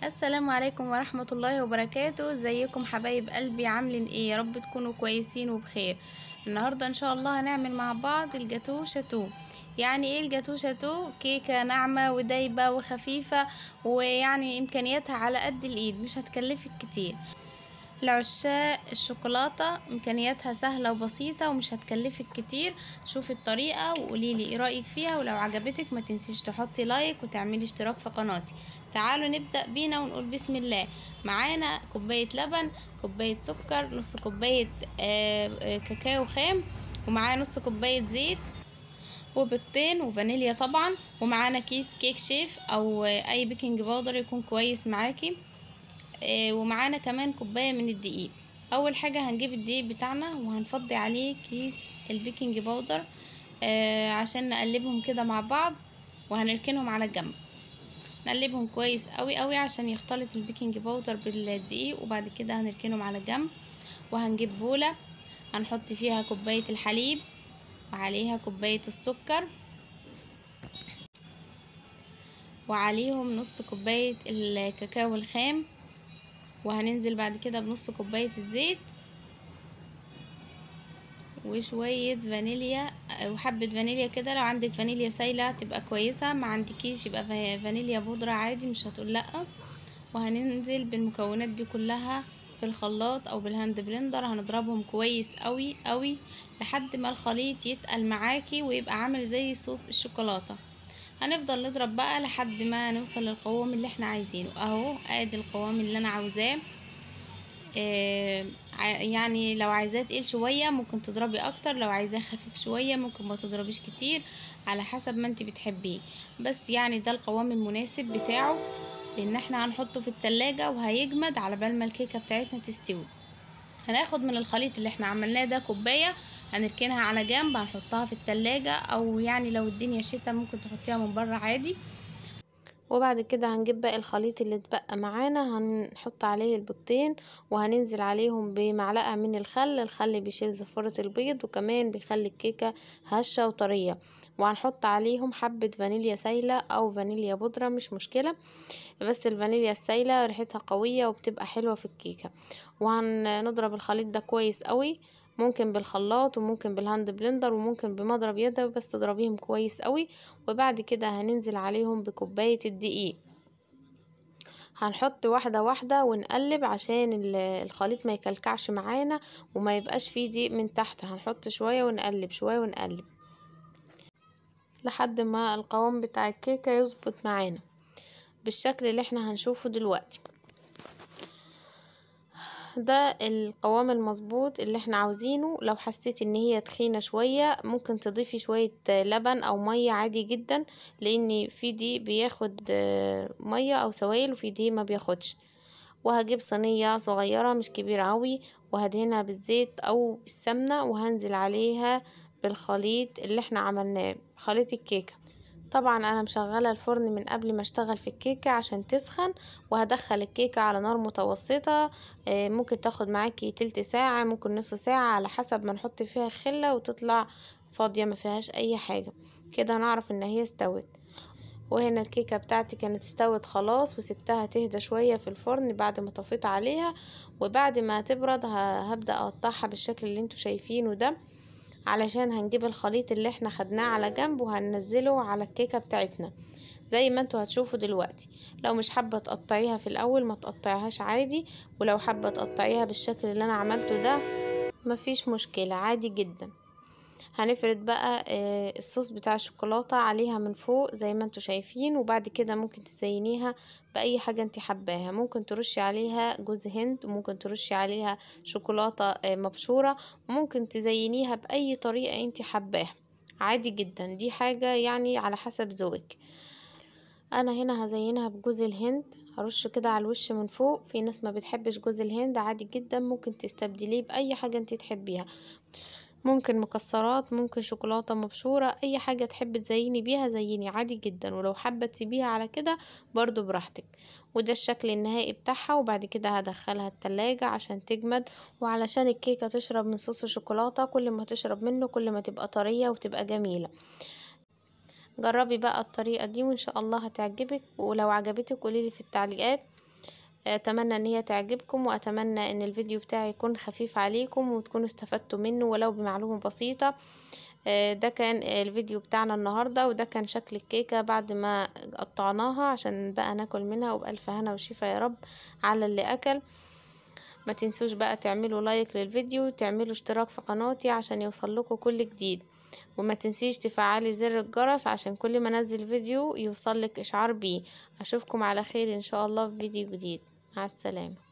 السلام عليكم ورحمة الله وبركاته. ازيكم حبايب قلبي؟ عاملين ايه؟ يا رب تكونوا كويسين وبخير. النهاردة ان شاء الله هنعمل مع بعض الجاتو شاتو. يعني ايه الجاتو شاتو؟ كيكة ناعمة ودايبة وخفيفة، ويعني امكانياتها على قد الايد، مش هتكلفك كتير. لعشاق الشوكولاتة امكانياتها سهلة وبسيطة ومش هتكلفك كتير. شوفي الطريقة وقوليلي ايه رأيك فيها، ولو عجبتك ما تنسيش تحطي لايك وتعملي اشتراك في قناتي. تعالوا نبدأ بينا ونقول بسم الله. معانا كوباية لبن، كوباية سكر، نص كوباية كاكاو خام، ومعاه نص كوباية زيت، وبيضتين وفانيليا طبعا، ومعانا كيس كيك شيف او اي بيكنج باودر يكون كويس معاكي. ومعانا كمان كوباية من الدقيق. اول حاجة هنجيب الدقيق بتاعنا وهنفضي عليه كيس البيكنج باودر، عشان نقلبهم كده مع بعض، وهنركنهم على جنب. نقلبهم كويس قوي قوي عشان يختلط البيكنج باودر بالدقيق، وبعد كده هنركنهم على جنب. وهنجيب بولة هنحط فيها كوباية الحليب، وعليها كوباية السكر، وعليهم نص كوباية الكاكاو الخام، وهننزل بعد كده بنص كوباية الزيت، وشوية فانيليا وحبة فانيليا كده. لو عندك فانيليا سايلة تبقى كويسة، ما عندكيش يبقى فانيليا بودرة عادي، مش هتقول لأ. وهننزل بالمكونات دي كلها في الخلاط او بالهاند بلندر، هنضربهم كويس قوي قوي لحد ما الخليط يتقل معاكي ويبقى عامل زي صوص الشوكولاتة. هنفضل نضرب بقى لحد ما نوصل للقوام اللي احنا عايزينه. اهو ادي القوام اللي انا عاوزاه. يعني لو عايزاه تقيل شوية ممكن تضربي اكتر، لو عايزاه خفيف شوية ممكن ما تضربيش كتير، على حسب ما انت بتحبيه. بس يعني ده القوام المناسب بتاعه، لان احنا هنحطه في التلاجة وهيجمد على بال ما الكيكة بتاعتنا تستوي. هناخد من الخليط اللي احنا عملناه ده كوباية، هنركنها على جنب، هنحطها في التلاجة، او يعني لو الدنيا شتا ممكن تحطيها من بره عادي. وبعد كده هنجيب باقي الخليط اللي اتبقى معانا، هنحط عليه البيضتين، وهننزل عليهم بمعلقة من الخل بيشيل زفرة البيض، وكمان بيخلي الكيكة هشة وطرية. وهنحط عليهم حبة فانيليا سايلة او فانيليا بودرة، مش مشكلة، بس الفانيليا السايلة ريحتها قوية وبتبقى حلوة في الكيكة. وهنضرب الخليط ده كويس قوي، ممكن بالخلاط وممكن بالهاند بلندر وممكن بمضرب يدوي، بس تضربيهم كويس قوي. وبعد كده هننزل عليهم بكوباية الدقيق، هنحط واحدة واحدة ونقلب عشان الخليط ما يكلكعش معانا وما يبقاش فيه دقيق من تحت. هنحط شوية ونقلب، شوية ونقلب لحد ما القوام بتاع الكيكة يظبط معانا بالشكل اللي احنا هنشوفه دلوقتي. ده القوام المظبوط اللي احنا عاوزينه. لو حسيت ان هي تخينة شوية ممكن تضيفي شوية لبن او مية عادي جدا، لان في دي بياخد مية او سوائل، وفي دي ما بياخدش. وهجيب صينية صغيرة مش كبيرة اوي، وهدهنها بالزيت او بالسمنة، وهنزل عليها بالخليط اللي احنا عملناه، خليط الكيكة. طبعا انا مشغله الفرن من قبل ما اشتغل في الكيكه عشان تسخن، وهدخل الكيكه على نار متوسطه. ممكن تاخد معاكي تلت ساعه، ممكن نص ساعه، على حسب ما نحط فيها الخله وتطلع فاضيه ما فيهاش اي حاجه. كده هنعرف ان هي استوت. وهنا الكيكه بتاعتي كانت استوت خلاص، وسبتها تهدى شويه في الفرن بعد ما طفيت عليها. وبعد ما تبرد هبدأ اقطعها بالشكل اللي انتوا شايفينه ده، علشان هنجيب الخليط اللي احنا خدناه على جنب وهننزله على الكيكة بتاعتنا زي ما انتوا هتشوفوا دلوقتي. لو مش حابة تقطعيها في الاول ما تقطعيهاش عادي، ولو حابة تقطعيها بالشكل اللي انا عملته ده مفيش مشكلة، عادي جدا. هنفرد بقى الصوص بتاع الشوكولاتة عليها من فوق زي ما انتوا شايفين، وبعد كده ممكن تزينيها بأي حاجة انت حباها. ممكن ترشي عليها جوز هند، وممكن ترشي عليها شوكولاتة مبشورة، وممكن تزينيها بأي طريقة انت حباها، عادي جدا. دي حاجة يعني على حسب ذوقك. انا هنا هزينها بجوز الهند، هرش كده على الوش من فوق. في ناس ما بتحبش جوز الهند، عادي جدا، ممكن تستبدليه بأي حاجة انت تحبيها، ممكن مكسرات، ممكن شوكولاتة مبشورة، اي حاجة تحب تزيني بيها زيني عادي جدا. ولو حابة تسيبيها على كده برضو براحتك. وده الشكل النهائي بتاعها. وبعد كده هدخلها التلاجة عشان تجمد، وعلشان الكيكة تشرب من صوص الشوكولاتة. كل ما تشرب منه كل ما تبقى طرية وتبقى جميلة. جربي بقى الطريقة دي وان شاء الله هتعجبك، ولو عجبتك قوليلي في التعليقات. اتمنى ان هي تعجبكم، واتمنى ان الفيديو بتاعي يكون خفيف عليكم وتكونوا استفدتوا منه ولو بمعلومة بسيطة. ده كان الفيديو بتاعنا النهاردة، وده كان شكل الكيكة بعد ما قطعناها عشان بقى ناكل منها، وبألف هنا وشفا يا رب على اللي اكل. ما تنسوش بقى تعملوا لايك للفيديو، تعملوا اشتراك في قناتي عشان يوصلكوا كل جديد، وما تنسيش تفعلي زر الجرس عشان كل ما انزل فيديو يوصلك اشعار بيه. اشوفكم على خير ان شاء الله في فيديو جديد. مع السلامة.